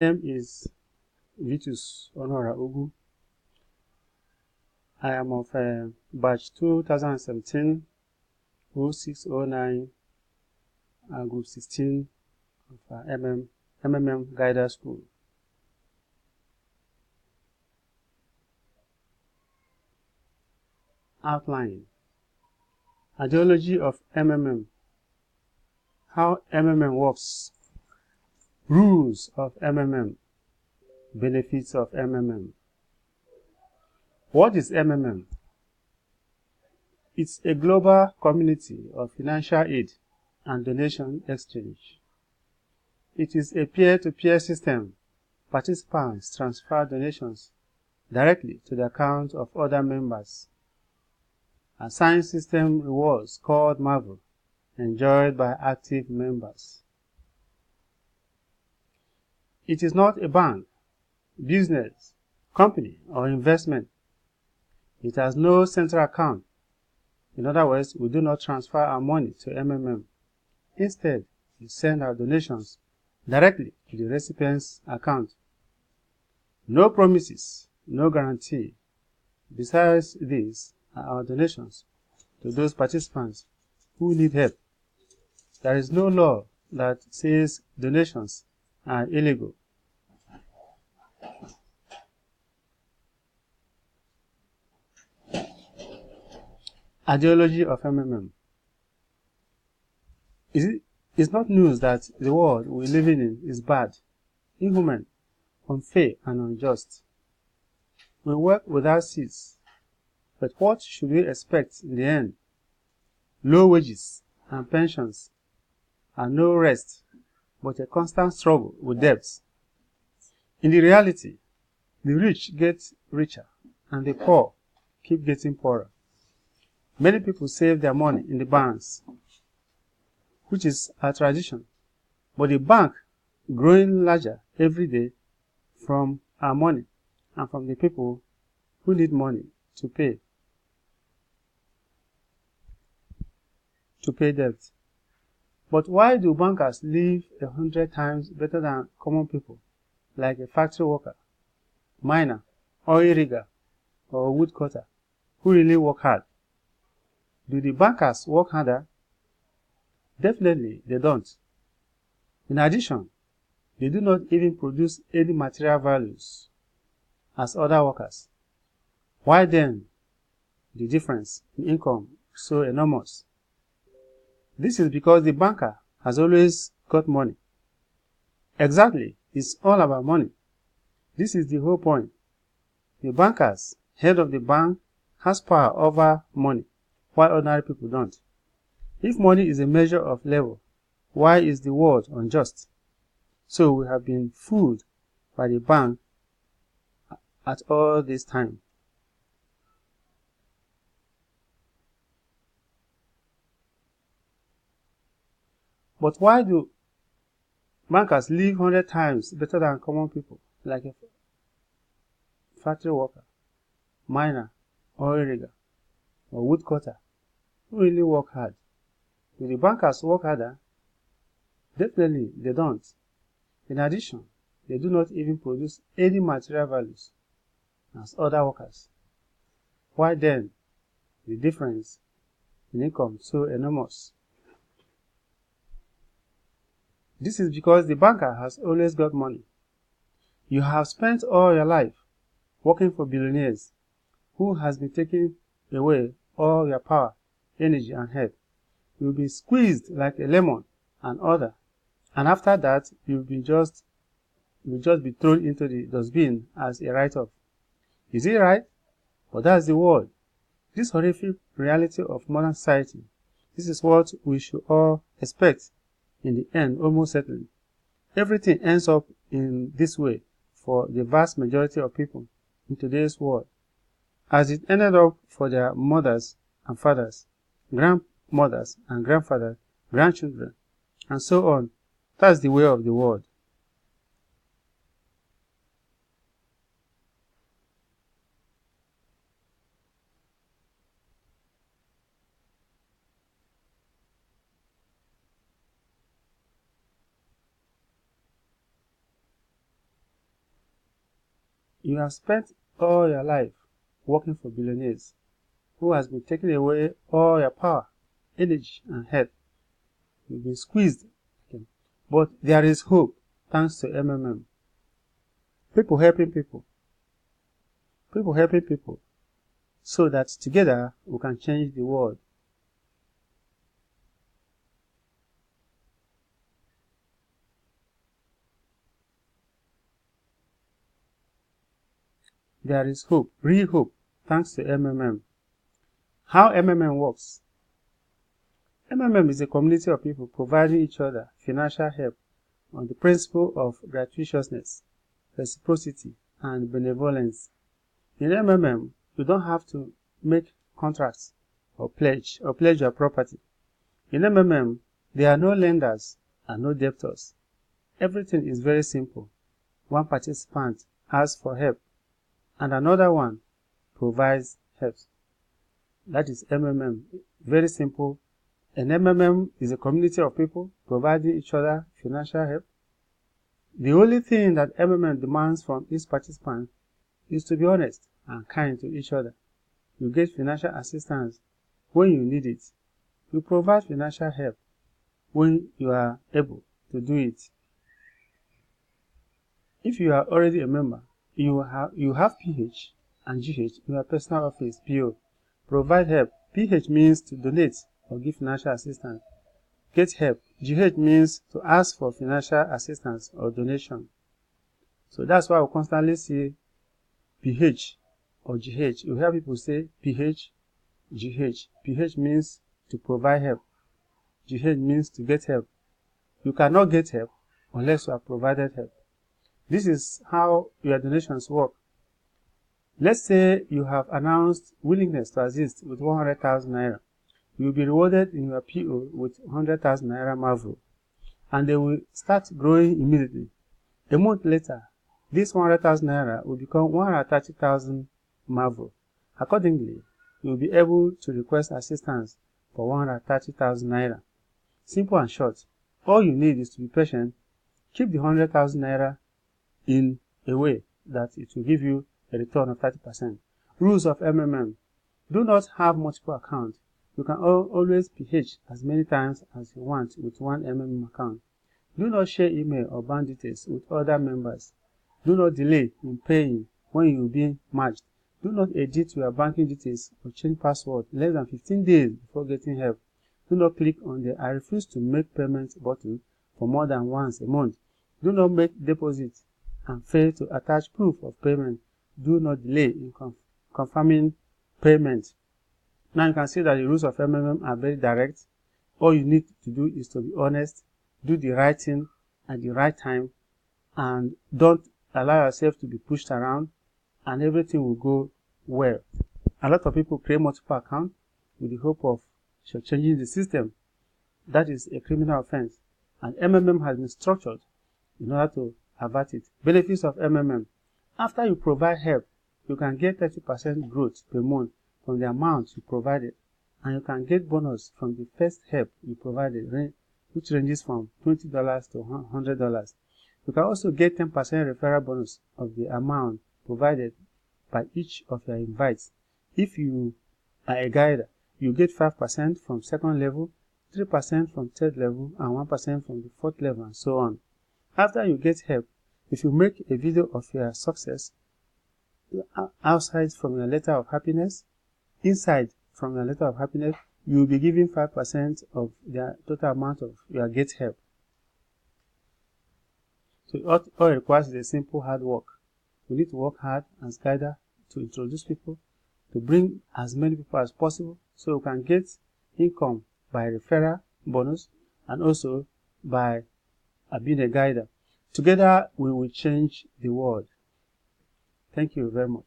Name is Vitus Honora Ugu. I am of batch 2017 0609 group 16 of MMM Guider School. Outline. Ideology of MMM. How MMM works. Rules of MMM. Benefits of MMM. What is MMM? It's a global community of financial aid and donation exchange. It is a peer-to-peer system. Participants transfer donations directly to the account of other members. Assigned system rewards called Marvel, enjoyed by active members. It is not a bank, business, company, or investment. It has no central account. In other words, we do not transfer our money to MMM. Instead, we send our donations directly to the recipient's account. No promises, no guarantee. Besides these are our donations to those participants who need help. There is no law that says donations are illegal. Ideology of MMM. It's not news that the world we're living in is bad, inhuman, unfair, and unjust. We work without cease, but what should we expect in the end? Low wages and pensions, and no rest, but a constant struggle with debts. In the reality, the rich get richer, and the poor keep getting poorer. Many people save their money in the banks, which is a tradition, but the bank growing larger every day from our money and from the people who need money to pay debt. But why do bankers live 100 times better than common people, like a factory worker, miner, oil rigger, or woodcutter, who really work hard? Do the bankers work harder? Definitely they don't. In addition, they do not even produce any material values as other workers. Why then the difference in income so enormous? This is because the banker has always got money. Exactly, it's all about money. This is the whole point. The bankers, head of the bank, has power over money, while ordinary people don't. If money is a measure of level, why is the world unjust? So we have been fooled by the bank at all this time. But why do bankers live 100 times better than common people, like a factory worker, miner, oil rigger, or woodcutter, who really work hard? Do the bankers work harder? Definitely they don't. In addition, they do not even produce any material values as other workers. Why then the difference in income so enormous? This is because the banker has always got money. You have spent all your life working for billionaires who has been taking away all your power, energy, and health. You'll be squeezed like a lemon and other, and after that you'll just be thrown into the dustbin as a write-off. Is it right? But that's the world. This horrific reality of modern society. This is what we should all expect in the end, almost certainly. Everything ends up in this way for the vast majority of people in today's world, as it ended up for their mothers and fathers, grandmothers and grandfathers, grandchildren, and so on. That's the way of the world. You have spent all your life working for billionaires who has been taking away all your power, energy, and health. You've been squeezed. Okay. But there is hope thanks to MMM. People helping people. People helping people so that together we can change the world. There is hope, real hope, thanks to MMM. How MMM works? MMM is a community of people providing each other financial help on the principle of gratuitousness, reciprocity, and benevolence. In MMM, you don't have to make contracts or pledge your property. In MMM, there are no lenders and no debtors. Everything is very simple. One participant asks for help, and another one provides help. That is MMM. Very simple. An MMM is a community of people providing each other financial help. The only thing that MMM demands from each participant is to be honest and kind to each other. You get financial assistance when you need it. You provide financial help when you are able to do it. If you are already a member, you have PH and GH in your personal office, PO. Provide help. PH means to donate or give financial assistance. Get help. GH means to ask for financial assistance or donation. So that's why we constantly say PH or GH. You hear people say PH, GH. PH means to provide help. GH means to get help. You cannot get help unless you have provided help. This is how your donations work. Let's say you have announced willingness to assist with 100,000 naira. You will be rewarded in your PO with 100,000 naira Marvel, and they will start growing immediately. A month later, this 100,000 naira will become 130,000 Marvel. Accordingly, you will be able to request assistance for 130,000 naira. Simple and short. All you need is to be patient. Keep the 100,000 naira in a way that it will give you a return of 30%. Rules of MMM. Do not have multiple accounts. You can always PH as many times as you want with one MMM account. Do not share email or bank details with other members. Do not delay in paying when you will be matched. Do not edit your banking details or change password less than 15 days before getting help. Do not click on the I refuse to make payment button for more than once a month. Do not make deposits and fail to attach proof of payment. Do not delay in confirming payment. Now you can see that the rules of MMM are very direct. All you need to do is to be honest, do the right thing at the right time, and don't allow yourself to be pushed around, and everything will go well. A lot of people create multiple accounts with the hope of changing the system. That is a criminal offense, and MMM has been structured in order to avert it. Benefits of MMM. After you provide help, you can get 30% growth per month from the amount you provided, and you can get bonus from the first help you provided, which ranges from $20 to $100. You can also get 10% referral bonus of the amount provided by each of your invites. If you are a guide, you get 5% from second level, 3% from third level, and 1% from the fourth level, and so on. After you get help, if you make a video of your success, outside from your letter of happiness, inside from your letter of happiness, you will be given 5% of the total amount of your get help. So all it requires is a simple hard work. We need to work hard as guider to introduce people, to bring as many people as possible, so we can get income by referral bonus and also by being a guider. Together we will change the world. Thank you very much.